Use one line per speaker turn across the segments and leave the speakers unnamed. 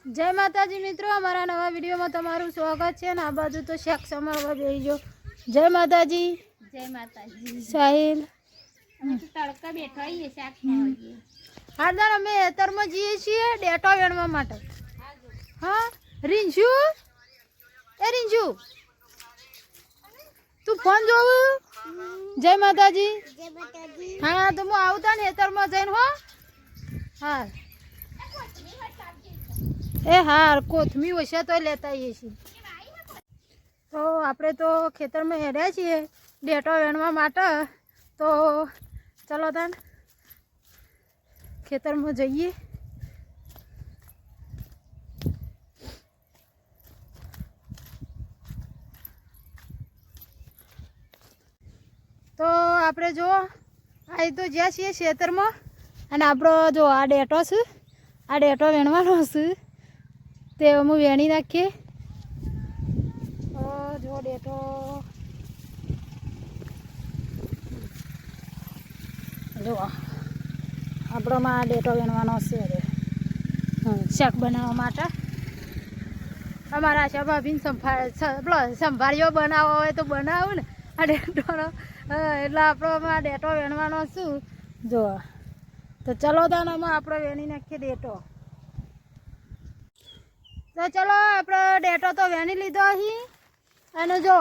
जय माताजी मित्रों, हमारा नवा वीडियो में तमारू स्वागत है। आ बाजू तो शाक समारवा बेहीजो। जय माताजी।
जय माताजी।
साहिल
અમે તો તડકા બેઠા છીએ શાક ખાવા.
હારદાર અમે ખેતરમાં જઈએ છીએ ડેટો વેણવા માટે. હા રીંજુ, એ રીંજુ તું ફોન જોવ. જય માતાજી.
જય માતાજી.
હા તો હું આવતા ને ખેતરમાં જઈને હો. હા એ હાર કોથમી ઓછા તો લેતા આવીએ છીએ. તો આપણે તો ખેતરમાં હેડ્યા છીએ ડેટો વેણવા માટે. તો ચલો તાન ખેતરમાં જઈએ. તો આપણે જો આવી તો જ્યાં છીએ ખેતરમાં અને આપણો જો આ ડેટો છે, આ ડેટો વેણવાનો છે તે હું વેણી નાખીએ. જો ડેટો જો આપણોમાં ડેટો વેણવાનો છે હવે શાક બનાવવા માટે. અમારા આશા ભાભીને સંભાળીઓ બનાવવો હોય તો બનાવું ને આ ડેટોનો. એટલે આપણોમાં ડેટો વેણવાનો શું જો. તો ચલો દાનામાં આપણે વેણી નાખીએ ડેટો. તો ચલો આપણે ડેટો તો વેણી લીધો અહીં. અને જો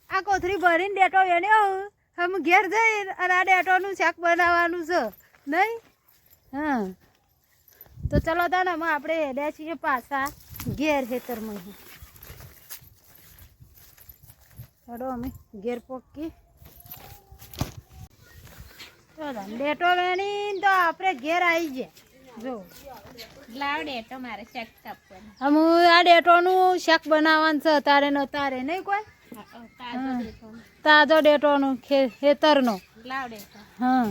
આ કોથરી ભરીને ડેટો વેણ્યો. હવે ઘેર જઈ અને આ ડેટોનું શાક બનાવવાનું છે નહીં. હા તો ચલો દાનામાં આપણે હેડ્યા છીએ પાછા ઘેર ખેતરમાં. ચલો અમે ઘેર પોકી ડેટો વેણી તો આપણે ઘેર આવી ગયા. જો
લાવ ડેટો મારે શાક કાપવાનું.
અમે આ ડેટોનું શાક બનાવવાનું છે તારે ન તારે નહીં કોઈ. તાજો ડેટોનું ખેતરનો
લાવ ડેટો.
હા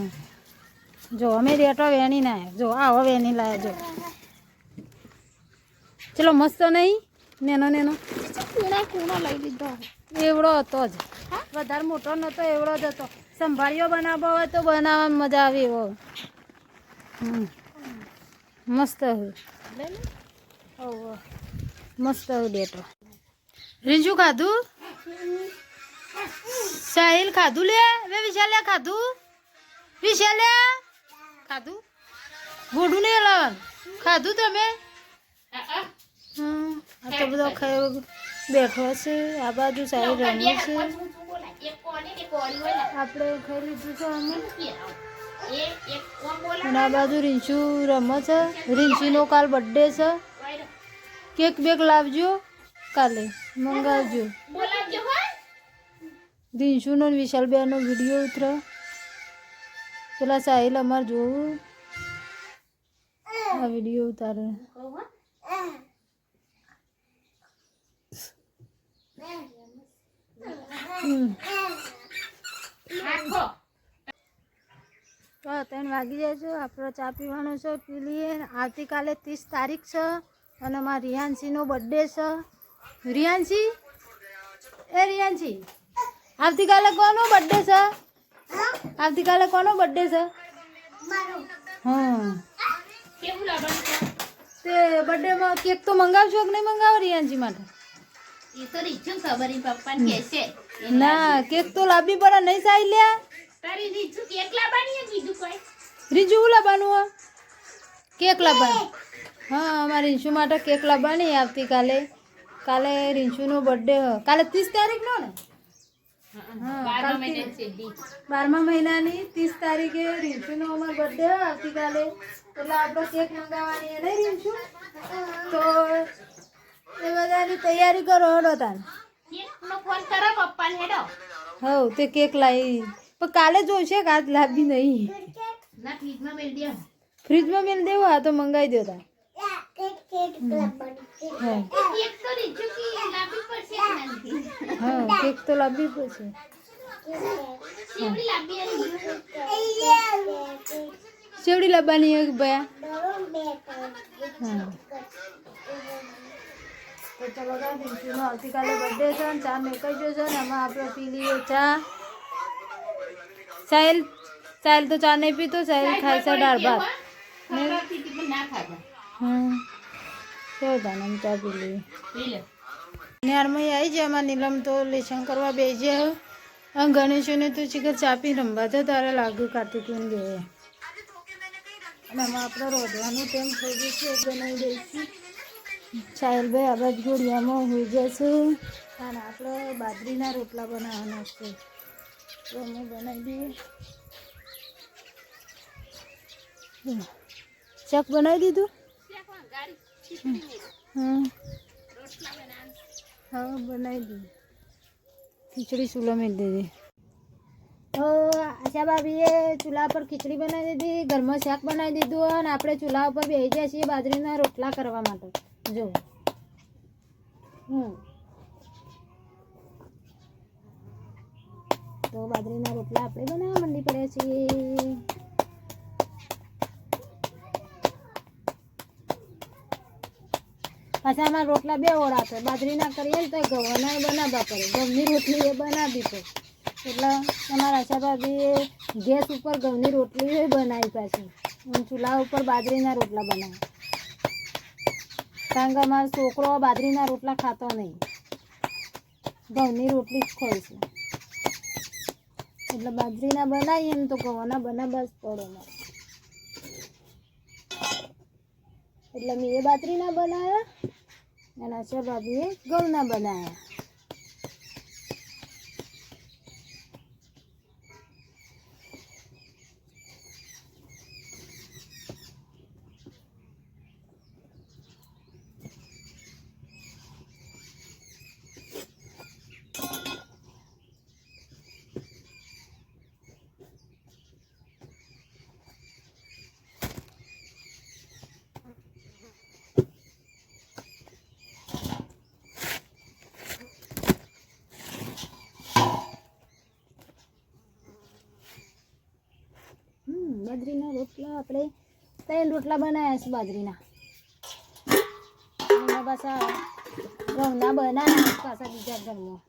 જો અમે ડેટો વેણી ના જો આવો વેણી લાયા. જો ચલો મસ્ત નહીં નેનો નેનો
કૂણો લઈ લીધો.
એવડો હતો જ, વધારે મોટો નહોતો, એવડો જ હતો. સંભાળ્યો બનાવવો હોય તો બનાવવામાં મજા આવે એવો. મસ્ત હોય મસ્ત હોય ડેટો. રીંજુ ખાધું? સાહિલ ખાધું? લે હવે વિશાલ્યા ખાધું? વિશાલ્યા ખાધું? ગોડું નહીં લાવવાનું ખાધું તમે? આ તો બધો ખાઈ બેઠો છે. આ બાજુ સાહિલ રમે છે. આપણે ખાઈ લીધું છે અમે. અને આ બાજુ રીંછુ રમે છે. રીંછુનો કાલ બર્થડે છે. કેક બેક લાવજો, કાલે મંગાવજો. રીંછુનો વિશાલબેનનો વિડીયો ઉતરે. પેલા સાહિલ અમારે જોવું આ વિડીયો ઉતારે. તો 3 વાગી જાય છે. આપણો ચા પીવાનો છે, પી લઈએ. આવતીકાલે 30 તારીખ છે અને મારા રિયાન્સીનો બર્થડે છે. રિયાન્સી, એ રિયાન્સી આવતીકાલે કોનો બર્થડે છે? આવતીકાલે કોનો બર્થડે છે? હા તે બર્થડેમાં કેક તો મંગાવશો કે નહીં મંગાવો રિયાન્સી માટે?
એ તો રીચું ખબર પપ્પાને કહેશે.
ના કેક તો લાવવી પડે નહીં સાઈ લ્યા.
તારી રીચું કેક લાવવાની કીધું કોઈ?
રીંજુ લાવવાનું કેક લાવવાનું. હા અમારે રીંછુ માટે કેક લાવવાની આવતીકાલે. કાલે રીંછુનો બર્થડે કાલે 30 તારીખનો ને? હા 12મા મહિનાની 30 તારીખે રીંછુનો અમારો બર્થડે આવતીકાલે. એટલે આપણે કેક મંગાવવાની નહીં રીંછુ? તો એ બધાની તૈયારી કરો હેડો તાન.
ફોન કરો પપ્પાને હેડો.
હવ તે કેક લાવી પણ કાલે જોઈશે કે આજ લાવી નહીં.
ના ફ્રીજમાં મેળ દે.
ફ્રીજમાં મેળ દેવું? હા તો મંગાવી દો તાન. હા કેક તો લાવવી પડશે. ચેવડી લાવવાની એક ભયા. હા તો ચલો રીંછુનો આવતીકાલે બર્થડે છે ને ચા મેકાઈ ગયો છે ને એમાં આપણે પી લઈએ ચા. સાહિલ સાહિલ તો ચા નહીં પીતો. સાહિલ ખાય છે દાળ ભાત. કેવું તાને ચા પી લઈએ
પી લે
ન્યારમાં આવી જાય અમારે નીલમ તો લેસન કરવા બેસી જાય ગણેશોને તો ચીકર ચાપી રમવા તો તારે લાગ્યું કાર્તિકને બે અને આમાં આપણે રોધવાનું ટાઈમ થઈ ગયું છે બનાવી દઈશું સાહેલભાઈ આ બાજુ ઘોડિયામાં હોઈ જશે અને આપણે બાજરીના રોટલા બનાવવાના છે તો અમે બનાવી દઈએ શાક બનાવી દીધું હા બનાવી દીધું ખીચડી ચૂલા મેળ દીધી તો આશા ભાભીએ ચૂલા પર ખીચડી બનાવી દીધી ઘરમાં શાક બનાવી દીધું અને આપણે ચૂલા ઉપર બેસી જાય છીએ બાજરીના રોટલા કરવા માટે જો તો બાજરીના રોટલા આપણે બનાવવા માંડી પડ્યા છીએ પાછા આમાં રોટલા બે ઓળા છે બાજરીના કરીએ ને તો ઘઉંના બનાવવા પડે ઘઉંની રોટલી એ બનાવી પડે એટલે તમારા આશા ભાભીએ ગેસ ઉપર ઘઉંની રોટલી બનાવી પાછી અને ચૂલા ઉપર બાજરીના રોટલા બનાવે કારણ કે અમારો છોકરો બાજરીના રોટલા ખાતો નહીં ઘઉંની રોટલી જ ખાય છે એટલે બાજરીના બનાવીએ ને તો ઘઉંના બનાવવા જ પડે મારે એટલે મેં એ બાજરીના બનાવ્યા અને આશા ભાભીએ ઘઉંના બનાવ્યા બાજરીના રોટલા આપણે 3 રોટલા બનાવ્યા છે બાજરીના એના પાછા ઘઉંના બનાવ્યા પાછા બીજા ઘરમાં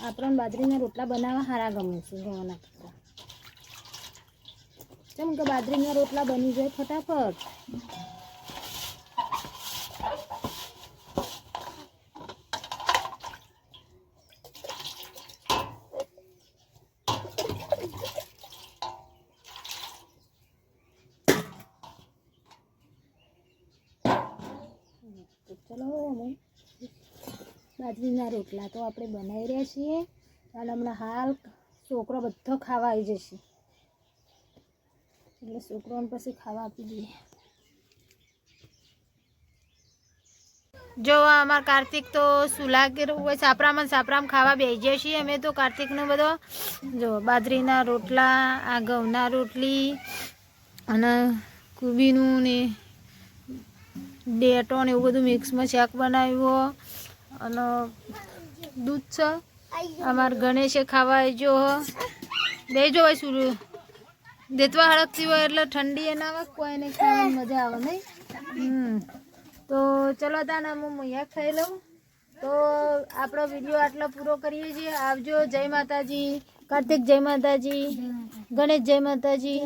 આપણને બાજરીના રોટલા બનાવવા સારા ગમે છે ઘઉંના કરતા કેમ કે બાજરીના રોટલા બની જાય ફટાફટ ચલો અમે બાજરીના રોટલા તો આપણે બનાવી રહ્યા છીએ અને હમણાં હાલ છોકરો બધો ખાવા આવી જશે એટલે છોકરોને પછી ખાવા આપી દઈએ જો અમારા કાર્તિક તો સુલા કે સાપરામાં ખાવા બેસી જાય છીએ અમે તો કાર્તિકનો બધો જો બાજરીના રોટલા આ ઘઉંના રોટલી અને કુબીનું ને ડેટો ને એવું બધું મિક્સમાં શાક બનાવ્યું અને દૂધ છે અમારા ગણેશે ખાવા જો બેજો ભાઈ શું દેતવા હળકતી હોય એટલે ઠંડી એ ના આવે કોઈને ખાવાની મજા આવે નહીં તો ચલો તાને હું અહીંયા ખાઈ લઉં તો આપણો વિડીયો આટલો પૂરો કરીએ છીએ આવજો જય માતાજી કાર્તિક જય માતાજી ગણેશ જય માતાજી